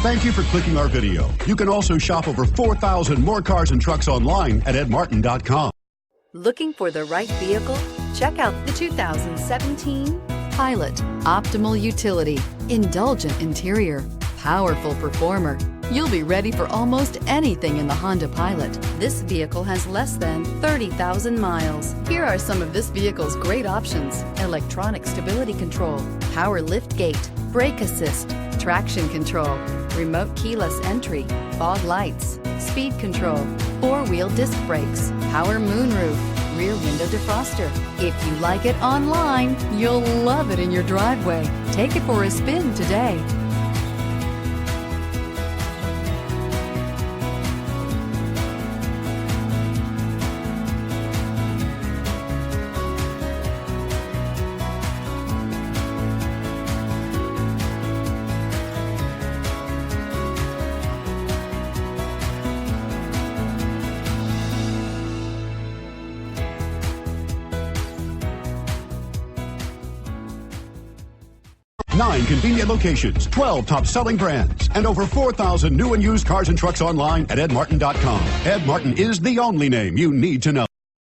Thank you for clicking our video. You can also shop over 4,000 more cars and trucks online at edmartin.com. Looking for the right vehicle? Check out the 2017 Pilot. Optimal utility, indulgent interior, powerful performer. You'll be ready for almost anything in the Honda Pilot. This vehicle has less than 30,000 miles. Here are some of this vehicle's great options: electronic stability control, power lift gate, brake assist, traction control, remote keyless entry, fog lights, speed control, four-wheel disc brakes, power moonroof, rear window defroster. If you like it online, you'll love it in your driveway. Take it for a spin today. Nine convenient locations, 12 top-selling brands, and over 4,000 new and used cars and trucks online at edmartin.com. Ed Martin is the only name you need to know.